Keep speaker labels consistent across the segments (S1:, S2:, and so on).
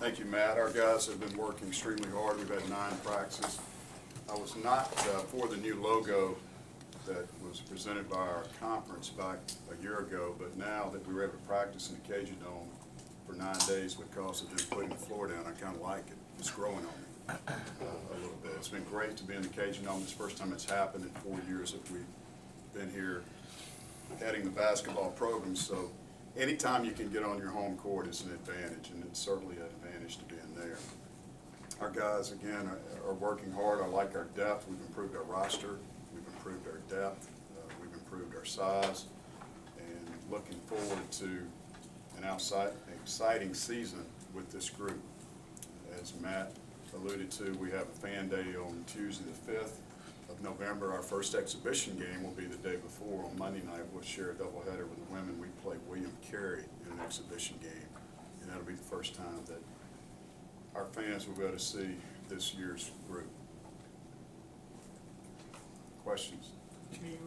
S1: Thank you, Matt. Our guys have been working extremely hard. We've had 9 practices. I was not for the new logo that was presented by our conference back a year ago, but now that we were able to practice in the Cajun Dome for 9 days because of them putting the floor down, I kind of like it. It's growing on me a little bit. It's been great to be in the Cajun Dome. It's the first time it's happened in 4 years that we've been here heading the basketball program. So anytime you can get on your home court is an advantage, and it's certainly an advantage to being there. Our guys, again, are working hard. I like our depth. We've improved our roster. We've improved our depth. We've improved our size. And looking forward to an exciting season with this group. As Matt alluded to, we have a fan day on Tuesday the 5th of November. Our first exhibition game will be the day before. On Monday night, we'll share a doubleheader with the women. We play William Carey in an exhibition game, and that'll be the first time that our fans will be able to see this year's group. Questions?
S2: Can you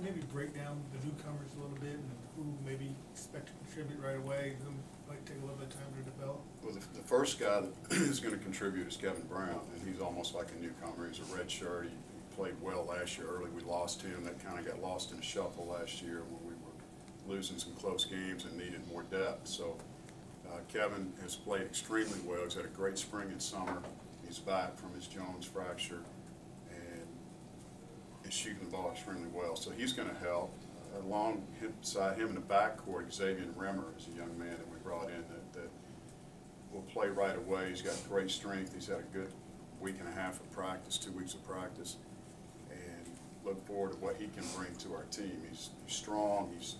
S2: maybe break down the newcomers a little bit and who maybe expect to contribute right away, who might take a little bit of time to develop?
S1: Well, the first guy that is going to contribute is Kevin Brown, and he's almost like a newcomer. He's a red shirt. He played well last year. Early we lost him. That kind of got lost in the shuffle last year when we were losing some close games and needed more depth. So Kevin has played extremely well. He's had a great spring and summer. He's back from his Jones fracture and is shooting the ball extremely well. So he's going to help. Alongside him in the backcourt, Xavier Rimmer is a young man that we brought in that will play right away. He's got great strength. He's had a good week and a half of practice, 2 weeks of practice, and look forward to what he can bring to our team. He's strong. He's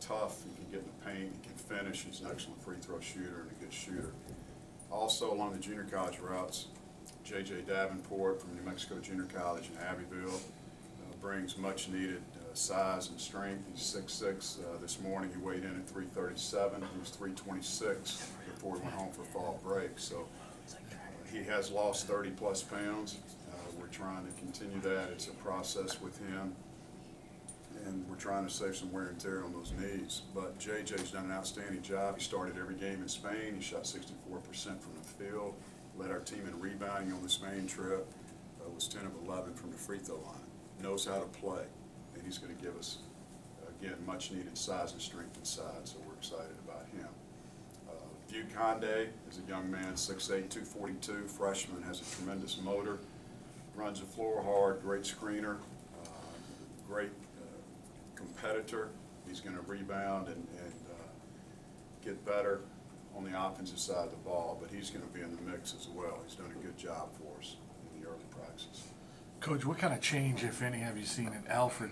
S1: tough. He can get in the paint. He can finish. He's an excellent free throw shooter and a good shooter. Also, along the junior college routes, J.J. Davenport from New Mexico Junior College in Abbeville brings much needed size and strength. He's 6'6". This morning he weighed in at 337. He was 326 before he went home for fall break. So he has lost 30-plus pounds. We're trying to continue that. It's a process with him, and we're trying to save some wear and tear on those knees. But JJ's done an outstanding job. He started every game in Spain. He shot 64% from the field. Led our team in rebounding on the Spain trip. Was 10 of 11 from the free throw line. Knows how to play, and he's going to give us, again, much needed size and strength inside, so we're excited about him. View Conde is a young man, 6'8", 242, freshman, has a tremendous motor, runs the floor hard, great screener, great competitor. He's going to rebound and get better on the offensive side of the ball, but he's going to be in the mix as well. He's done a good job for us in the early practices.
S3: Coach, what kind of change, if any, have you seen in Alfred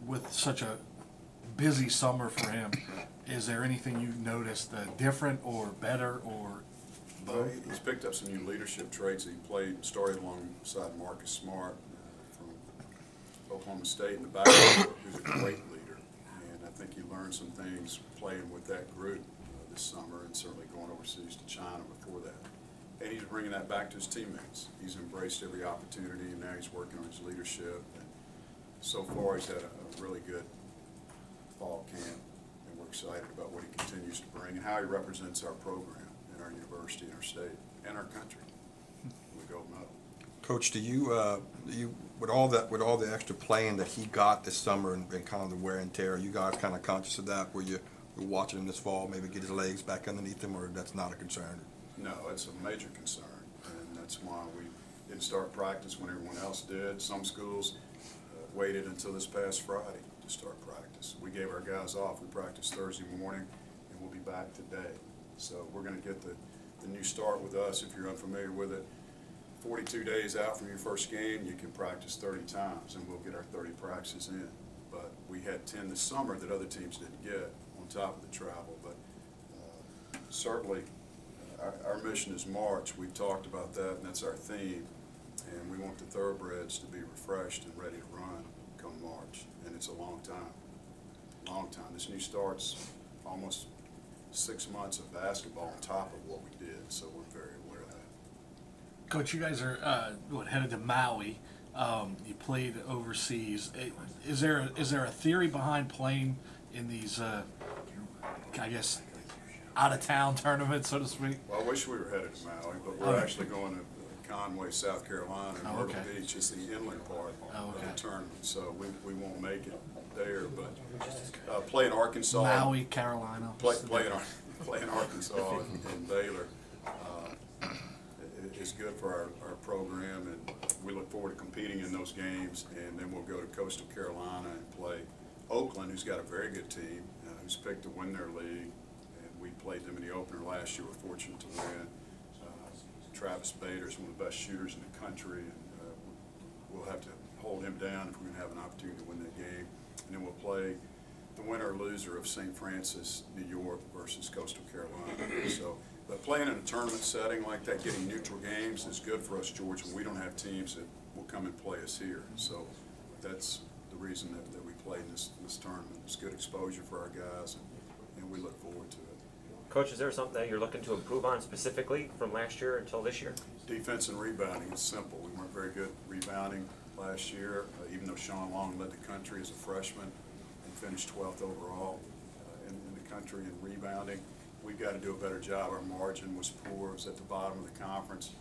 S3: with such a busy summer for him? Is there anything you've noticed different or better or both?
S1: He's picked up some new leadership traits. He started alongside Marcus Smart from Oklahoma State in the backcourt, who's a great leader. And I think he learned some things playing with that group this summer, and certainly going overseas to China before that. And he's bringing that back to his teammates. He's embraced every opportunity, and now he's working on his leadership. And so far, he's had a really good fall camp, and we're excited about what he continues to bring and how he represents our program and our university and our state and our country. We go medal.
S4: Coach, do you with all the extra playing that he got this summer and kind of the wear and tear, are you guys kind of conscious of that? Were you watching him this fall, maybe get his legs back underneath him, or that's not a concern?
S1: No, it's a major concern, and that's why we didn't start practice when everyone else did. Some schools waited until this past Friday to start practice. We gave our guys off. We practiced Thursday morning, and we'll be back today. So we're going to get the new start with us. If you're unfamiliar with it, 42 days out from your first game, you can practice 30 times, and we'll get our 30 practices in. But we had 10 this summer that other teams didn't get on top of the travel. But certainly, our mission is March. We've talked about that, and that's our theme. And we want the thoroughbreds to be refreshed and ready to run come March. And it's a long time, long time. This new start's almost 6 months of basketball on top of what we did, so we're very aware of that.
S3: Coach, you guys are headed to Maui. You played overseas. Is there a theory behind playing in these, I guess, out-of-town tournament, so to speak?
S1: Well, I wish we were headed to Maui, but we're actually going to Conway, South Carolina, and
S3: Oh,
S1: Myrtle
S3: okay.
S1: Beach is the inland part
S3: Oh,
S1: of
S3: okay.
S1: the tournament, so we won't make it there, but play in Arkansas.
S3: Maui, Carolina.
S1: Play in Arkansas and Baylor is good for our program, and we look forward to competing in those games, and then we'll go to Coastal Carolina and play Oakland, who's got a very good team, who's picked to win their league, and we played them in the opener last year. We're fortunate to win. Travis Bader's one of the best shooters in the country, and we'll have to hold him down if we're going to have an opportunity to win that game. And then we'll play the winner or loser of St. Francis, New York versus Coastal Carolina. So, but playing in a tournament setting like that, getting neutral games is good for us, George, when we don't have teams that will come and play us here. So that's the reason that we play in this tournament. It's good exposure for our guys, and we look forward to it.
S5: Coach, is there something that you're looking to improve on specifically from last year until this year?
S1: Defense and rebounding is simple. We weren't very good rebounding last year, even though Sean Long led the country as a freshman and finished 12th overall in the country in rebounding. We've got to do a better job. Our margin was poor. It was at the bottom of the conference.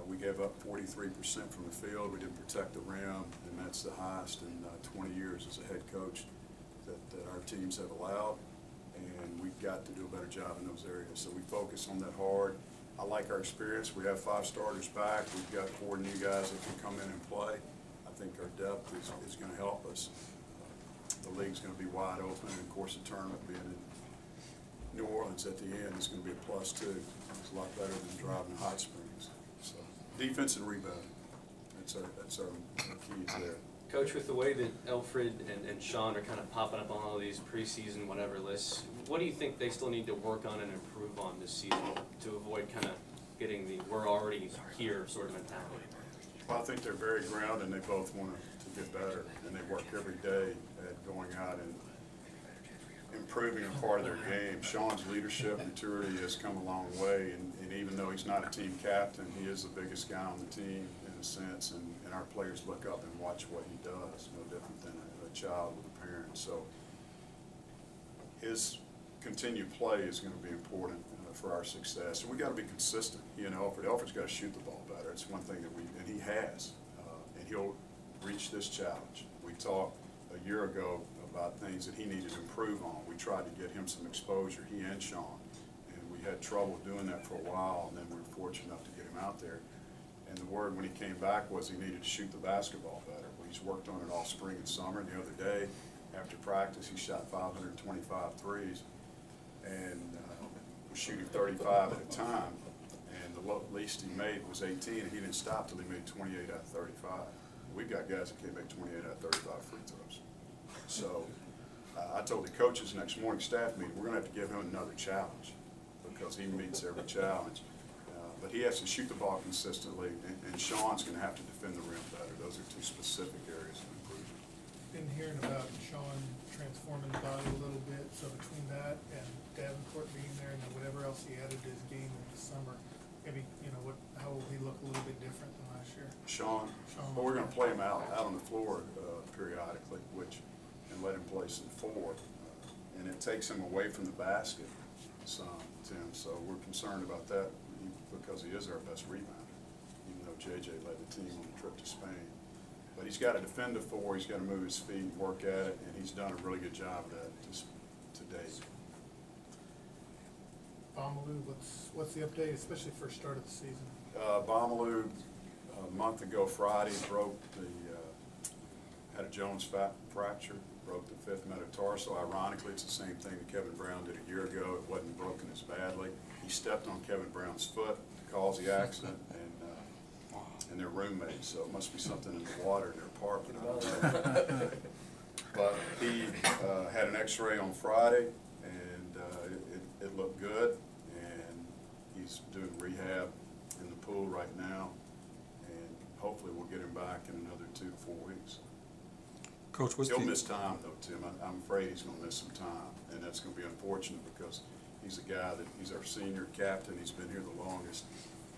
S1: We gave up 43% from the field. We didn't protect the rim, and that's the highest in 20 years as a head coach that our teams have allowed. And we've got to do a better job in those areas. So we focus on that hard. I like our experience. We have 5 starters back. We've got 4 new guys that can come in and play. I think our depth is going to help us. The league's going to be wide open, and of course the tournament being in New Orleans at the end is going to be a plus too. It's a lot better than driving to Hot Springs. So defense and rebounding. That's our keys there.
S6: Coach, with the way that Alfred and Sean are kind of popping up on all these preseason whatever lists, what do you think they still need to work on and improve on this season to avoid kind of getting the we're already here sort of mentality?
S1: Well, I think they're very grounded, and they both want to get better, and they work every day at going out and improving a part of their game. Sean's leadership maturity has come a long way, and even though he's not a team captain, he is the biggest guy on the team in a sense, and our players look up and watch what he does, no different than a child with a parent. So his continued play is going to be important for our success, and we got to be consistent. You know, Alfred's got to shoot the ball better. It's one thing that and he has, and he'll reach this challenge. We talked a year ago about things that he needed to improve on. We tried to get him some exposure, he and Sean, and we had trouble doing that for a while, and then we were fortunate enough to get him out there. And the word when he came back was he needed to shoot the basketball better. Well, he's worked on it all spring and summer. The other day, after practice, he shot 525 threes and was shooting 35 at a time. And the least he made was 18, and he didn't stop till he made 28 out of 35. We've got guys that can't make 28 out of 35 free throws. So I told the coaches next morning staff meeting, we're going to have to give him another challenge because he meets every challenge. But he has to shoot the ball consistently, and Sean's going to have to defend the rim better. Those are 2 specific areas of improvement.
S2: Been hearing about Sean transforming the body a little bit, so between that and Davenport being there and then whatever else he added to his game in the summer, maybe, you know, how will he look a little bit different than last year?
S1: Sean, well, we're going to play him out on the floor periodically, and let him play some 4. And it takes him away from the basket some, Tim, so we're concerned about that because he is our best rebounder, even though JJ led the team on the trip to Spain. But he's got to defend the 4, he's got to move his feet, work at it, and he's done a really good job of that to date.
S2: Bomaloo, what's the update, especially first start of the season?
S1: Bomaloo, a month ago Friday, had a Jones fracture, broke the 5th metatarsal. Ironically, it's the same thing that Kevin Brown did a year ago. It wasn't broken as badly. He stepped on Kevin Brown's foot to cause the accident, and they're roommates, so it must be something in the water in their apartment. I don't know. But he had an X-ray on Friday, and it looked good, and he's doing rehab in the pool right now, and hopefully we'll get him back in another 2 to 4 weeks.
S4: Coach,
S1: He'll miss time though, Tim. I'm afraid he's going to miss some time, and that's going to be unfortunate because he's a guy he's our senior captain. He's been here the longest,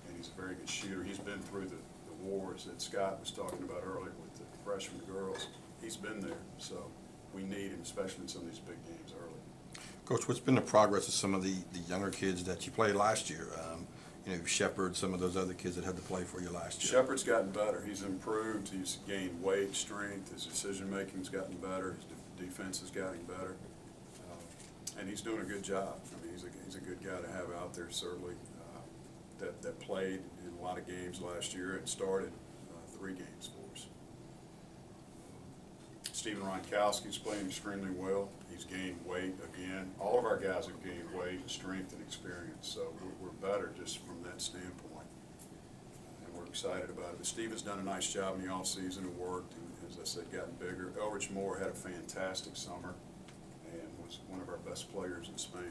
S1: and he's a very good shooter. He's been through the wars that Scott was talking about earlier with the freshman girls. He's been there, so we need him, especially in some of these big games early.
S4: Coach, what's been the progress of some of the younger kids that you played last year? You know, Shepard, some of those other kids that had to play for you last year.
S1: Shepard's gotten better. He's improved. He's gained weight, strength. His decision-making's gotten better. His defense is getting better. And he's doing a good job. I mean, he's a good guy to have out there, certainly, that played in a lot of games last year and started 3 games for us. Stephen Ronkowski's playing extremely well. He's gained weight again. All of our guys have gained weight, strength, and experience. So we're better just from that standpoint. And we're excited about it. But Steve has done a nice job in the offseason and worked, and as I said, gotten bigger. Elrich Moore had a fantastic summer and was one of our best players in Spain.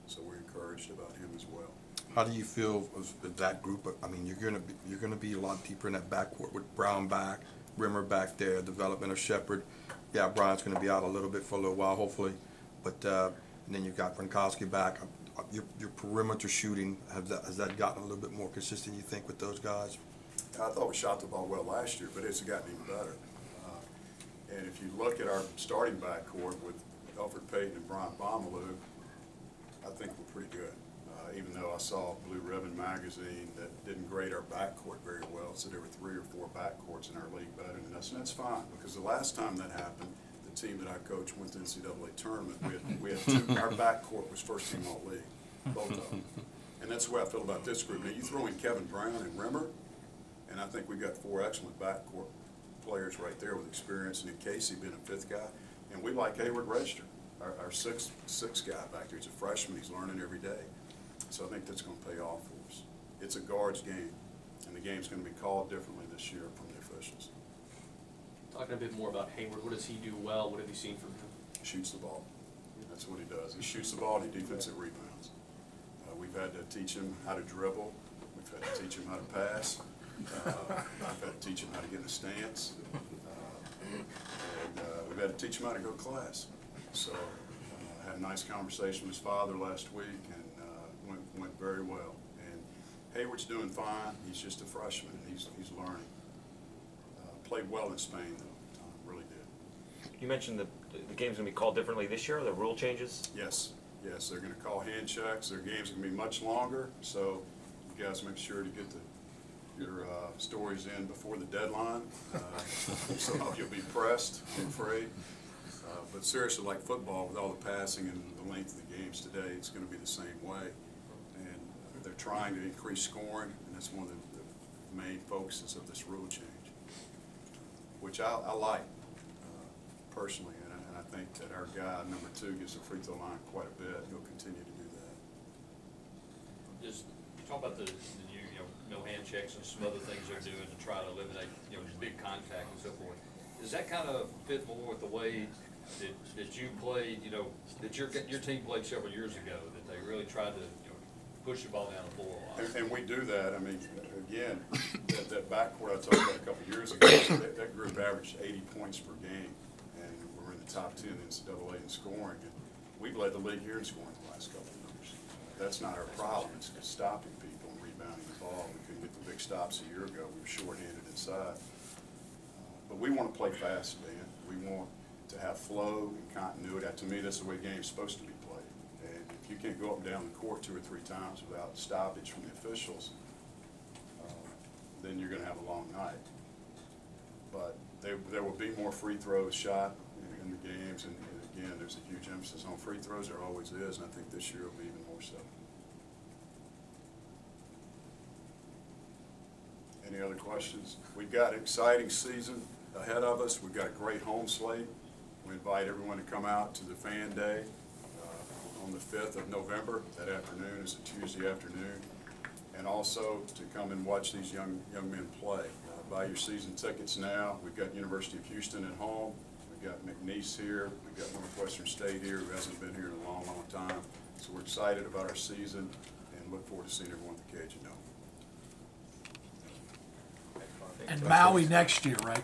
S1: So we're encouraged about him as well.
S4: How do you feel with that group? I mean, you're gonna be a lot deeper in that backcourt with Brown back, Rimmer back there, development of Shepard. Yeah, Brian's gonna be out a little bit for a little while, hopefully. But and then you've got Gronkowski back. Your perimeter shooting, has that gotten a little bit more consistent, you think, with those guys?
S1: I thought we shot the ball well last year, but it's gotten even better. And if you look at our starting backcourt with Alfred Payton and Brian Bomaloo, I think we're pretty good. Even though I saw Blue Ribbon magazine that didn't grade our backcourt very well, so there were 3 or 4 backcourts in our league better than us, and that's fine, because the last time that happened, the team that I coached went to the NCAA tournament. We had 2, our backcourt was first team all league, both of them. And that's the way I feel about this group. Now, you throw in Kevin Brown and Rimmer, and I think we've got 4 excellent backcourt players right there with experience, and then Casey being a 5th guy. And we like Hayward Register, our sixth guy back there. He's a freshman. He's learning every day. So I think that's going to pay off for us. It's a guards game, and the game's going to be called differently this year from the officials.
S6: Talking a bit more about Hayward, what does he do well? What have you seen from him?
S1: Shoots the ball. That's what he does. He shoots the ball and he defensive rebounds. We've had to teach him how to dribble. We've had to teach him how to pass. We've had to teach him how to get in a stance. We've had to teach him how to go to class. So I had a nice conversation with his father last week, and went very well. And Hayward's doing fine. He's just a freshman. He's learning. Played well in Spain, though. Really did.
S5: You mentioned the game's going to be called differently this year, the rule changes?
S1: Yes. Yes, they're going to call hand checks. Their game's going to be much longer, so you guys make sure to get your stories in before the deadline. Some of you'll be pressed, I'm afraid. But seriously, like football, with all the passing and the length of the games today, it's going to be the same way. And they're trying to increase scoring, and that's one of the main focuses of this rule change, which I like personally. And I think that our guy, number 2, gets the free throw line quite a bit. He'll continue to do that.
S7: Just talk about the new, no hand checks and some other things they're doing to try to eliminate, big contact and so forth. Does that kind of fit more with the way that you played, that your team played several years ago, that they really tried to, push the ball down the floor a lot?
S1: And we do that. I mean, again, that backcourt I talked about a couple of years ago, that group averaged 80 points per game, and we're in the top 10 in NCAA in scoring. And we've led the league here in scoring the last couple of years. That's not our problem. It's stopping people and rebounding the ball. We couldn't get the big stops a year ago. We were shorthanded inside. But we want to play fast, Dan. We want to have flow and continuity. To me, that's the way the game's supposed to be played. And if you can't go up and down the court 2 or 3 times without stoppage from the officials, then you're going to have a long night. But there will be more free throws shot in the games, and again, there's a huge emphasis on free throws. There always is, and I think this year will be even more so. Any other questions? We've got an exciting season ahead of us. We've got a great home slate. We invite everyone to come out to the Fan Day on the 5th of November. That afternoon is a Tuesday afternoon. And also to come and watch these young men play. Buy your season tickets now. We've got University of Houston at home. We've got McNeese here. We've got Northwestern State here, who hasn't been here in a long, long time. So we're excited about our season and look forward to seeing everyone at the Cajun Dome.
S3: And Maui next year, right?